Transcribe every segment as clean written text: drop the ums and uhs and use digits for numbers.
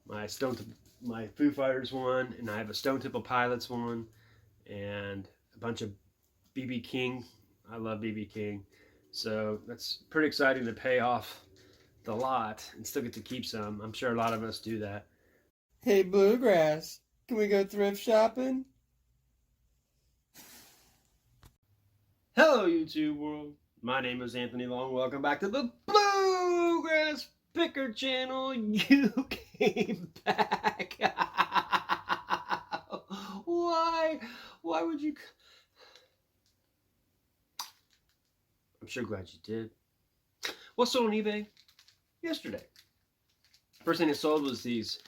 my Foo Fighters one, and I have a Stone Temple Pilots one, and a bunch of BB King. I love BB King, so that's pretty exciting to pay off the lot and still get to keep some. I'm sure a lot of us do that. Hey, Bluegrass, can we go thrift shopping? Hello, YouTube world. My name is Anthony Long. Welcome back to the Bluegrass Picker channel. You came back. Why? Why would you? I'm sure glad you did. What sold on eBay yesterday? First thing that sold was these.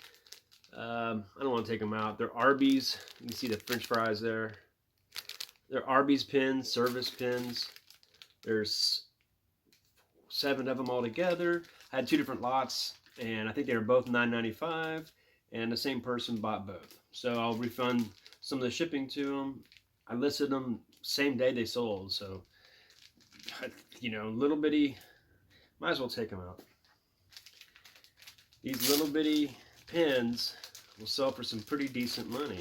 I don't want to take them out. They're Arby's. You can see the French fries there. They're Arby's pins, service pins. There's 7 of them all together. I had 2 different lots, and I think they were both $9.95, and the same person bought both. So I'll refund some of the shipping to them. I listed them same day they sold, so, you know, little bitty, might as well take them out. These little bitty pins will sell for some pretty decent money,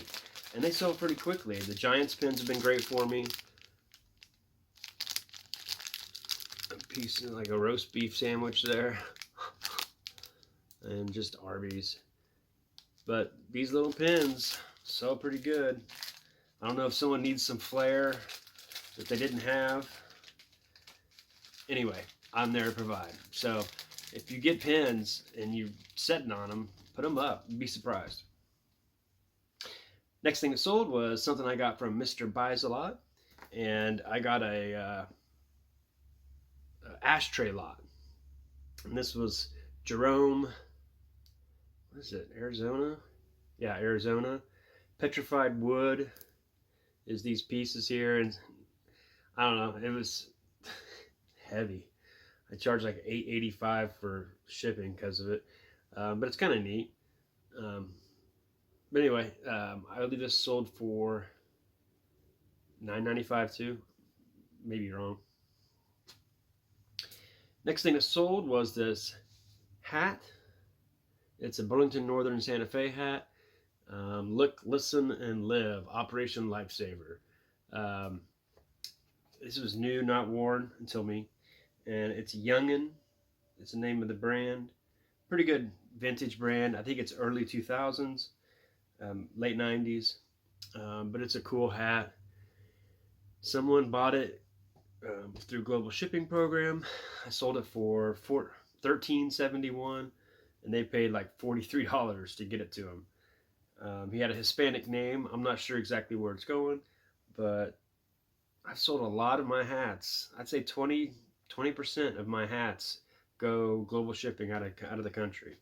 and they sell pretty quickly. The Giants pins have been great for me. A piece of like a roast beef sandwich there, and just Arby's. But these little pins sell pretty good. I don't know if someone needs some flair that they didn't have. Anyway, I'm there to provide. So if you get pins and you're sitting on them, put them up. You'd be surprised. Next thing that sold was something I got from Mr. Buys a Lot, and I got a ashtray lot. And this was Jerome, what is it, Arizona? Yeah, Arizona. Petrified wood is these pieces here, and I don't know, it was heavy. I charged like $8.85 for shipping because of it, but it's kind of neat. But anyway, I believe this sold for $9.95 too. Maybe wrong. Next thing that sold was this hat. It's a Burlington Northern Santa Fe hat. Look, Listen, and Live, Operation Lifesaver. This was new, not worn until me. And it's Youngin. It's the name of the brand. Pretty good vintage brand. I think it's early 2000s, late 90s. But it's a cool hat. Someone bought it through Global Shipping Program. I sold it for $13.71, and they paid like $43 to get it to him. He had a Hispanic name. I'm not sure exactly where it's going, but I've sold a lot of my hats. I'd say 20% of my hats go global shipping out of the country.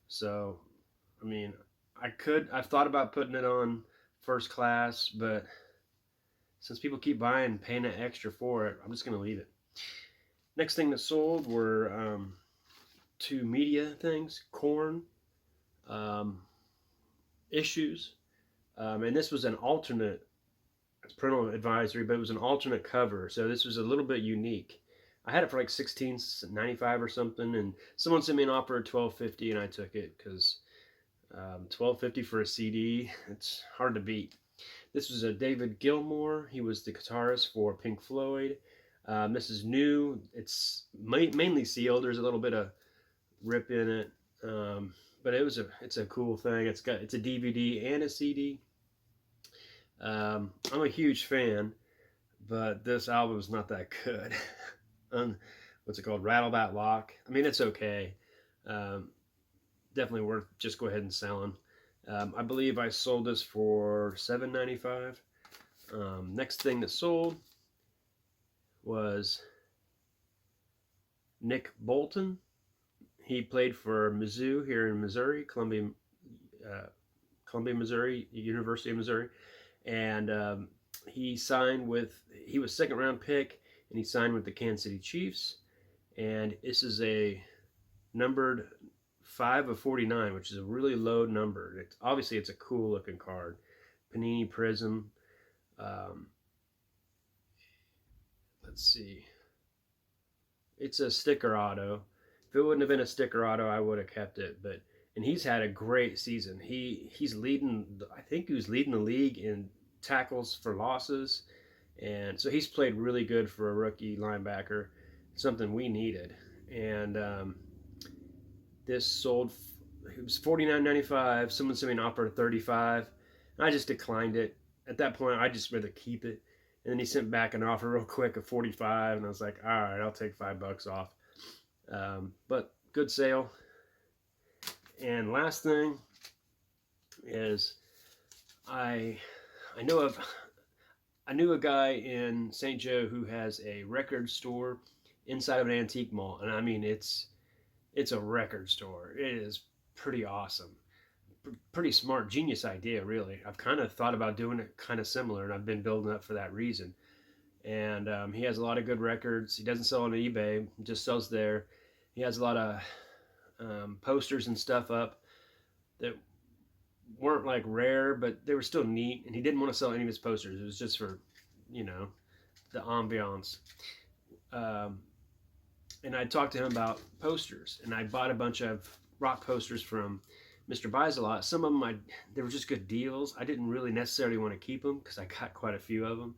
So, I mean, I've thought about putting it on first class, but since people keep buying and paying that extra for it, I'm just going to leave it. Next thing that sold were 2 media things, Corn issues, and this was an alternate, it's parental advisory, but it was an alternate cover, so this was a little bit unique. I had it for like $16.95 or something, and someone sent me an offer at $12.50, and I took it because $12.50 for a CD, it's hard to beat. This was a David Gilmour. He was the guitarist for Pink Floyd. This is new. It's mainly sealed. There's a little bit of rip in it, but it's a cool thing. It's a DVD and a CD. I'm a huge fan, but this album's not that good. What's it called? Rattle That Lock. I mean, it's okay. Definitely worth just go ahead and selling. I believe I sold this for $7.95. Next thing that sold was Nick Bolton. He played for Mizzou here in Missouri, Columbia, Missouri, University of Missouri, and he was second round pick, and he signed with the Kansas City Chiefs. And this is a numbered 5 of 49, which is a really low number. Obviously it's a cool looking card. Panini Prism. Let's see. It's a sticker auto. If it wouldn't have been a sticker auto, I would have kept it. But and he's had a great season. He's leading. I think he was leading the league in tackles for losses, and so he's played really good for a rookie linebacker. Something we needed, and this sold. It was $49.95. Someone sent me an offer of $35. I just declined it. At that point, I just rather keep it. And then he sent back an offer real quick of $45, and I was like, all right, I'll take $5 off. But good sale. And last thing is, I knew a guy in St. Joe who has a record store inside of an antique mall, and I mean it's a record store. It is pretty awesome. Pretty smart, genius idea, really. I've kind of thought about doing it kind of similar, and I've been building up for that reason. And he has a lot of good records. He doesn't sell on eBay, he just sells there. He has a lot of posters and stuff up that weren't like rare, but they were still neat. And he didn't want to sell any of his posters. It was just for, the ambiance. And I talked to him about posters, and I bought a bunch of rock posters from Mr. Buys a Lot. Some of them, they were just good deals. I didn't really necessarily want to keep them because I got quite a few of them.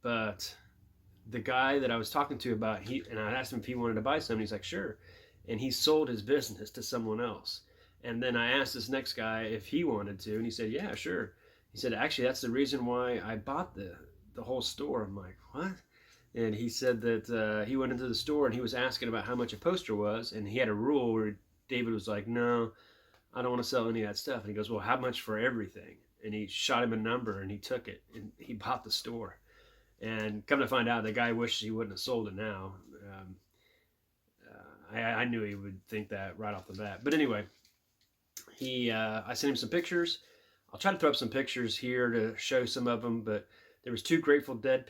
But the guy that I was talking to about, and I asked him if he wanted to buy some, and he's like, sure. And he sold his business to someone else. And then I asked this next guy if he wanted to, and he said, yeah, sure. He said, actually, that's the reason why I bought the whole store. I'm like, what? And he said that he went into the store and he was asking about how much a poster was, and he had a rule where David was like, no, I don't want to sell any of that stuff. And he goes, well, how much for everything? And he shot him a number, and he took it, and he bought the store. And come to find out, the guy wished he wouldn't have sold it now. I knew he would think that right off the bat. But anyway, I sent him some pictures. I'll try to throw up some pictures here to show some of them, but there was 2 Grateful Dead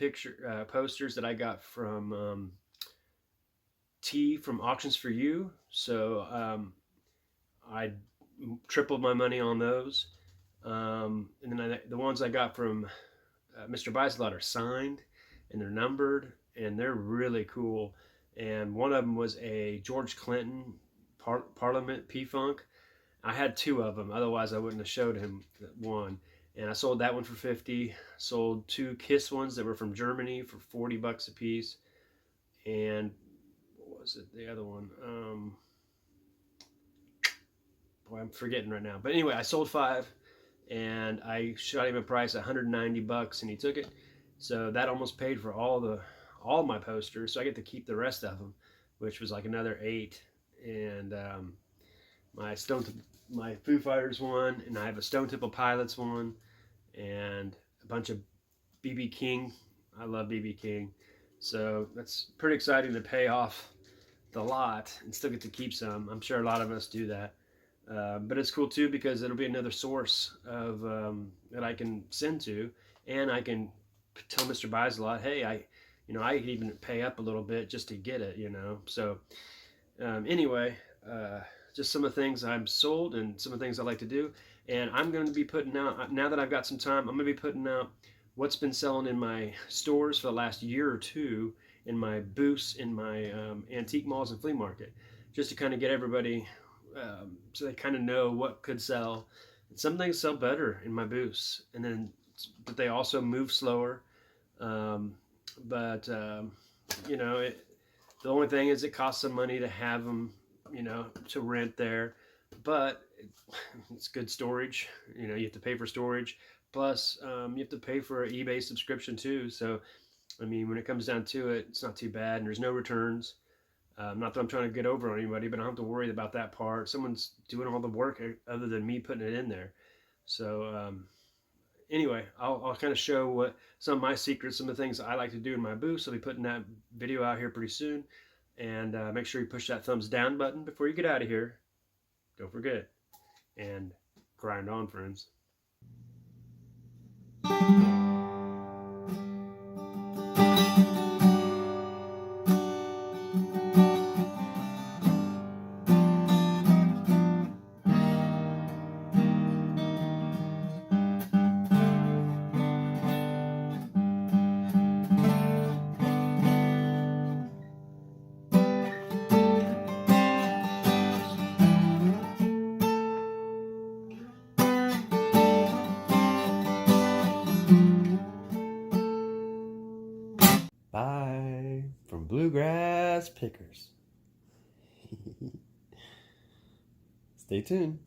posters that I got from T from Auctions for You. So I tripled my money on those. And then the ones I got from Mr. Buys a Lot are signed, and they're numbered, and they're really cool. And one of them was a George Clinton Parliament P-Funk. I had 2 of them, otherwise I wouldn't have showed him one. And I sold that one for $50. Sold 2 Kiss ones that were from Germany for $40 a piece. And what was it? The other one? Boy, I'm forgetting right now. But anyway, I sold 5, and I shot him a price of $190, and he took it. So that almost paid for all my posters. So I get to keep the rest of them, which was like another 8. And my Foo Fighters one, and I have a Stone Temple Pilots one, and a bunch of B.B. King. I love B.B. King. So that's pretty exciting to pay off the lot and still get to keep some. I'm sure a lot of us do that. But it's cool too because it'll be another source of that I can send to, and I can tell Mr. Buys a Lot, hey, I could even pay up a little bit just to get it, So anyway, just some of the things I'm sold and some of the things I like to do. And I'm going to be putting out, now that I've got some time, I'm going to be putting out what's been selling in my stores for the last year or 2 in my booths, in my antique malls and flea market, just to kind of get everybody, so they kind of know what could sell. And some things sell better in my booths, but they also move slower. The only thing is it costs some money to have them, to rent there, but it's good storage. You have to pay for storage, plus you have to pay for an eBay subscription too. So, I mean, when it comes down to it, it's not too bad, and there's no returns. Not that I'm trying to get over on anybody, but I don't have to worry about that part. Someone's doing all the work other than me putting it in there. So anyway, I'll kind of show what some of my secrets, some of the things I like to do in my booth. So I'll be putting that video out here pretty soon. And make sure you push that thumbs down button before you get out of here. Don't forget. And grind on, friends. Bluegrass Pickers. Stay tuned.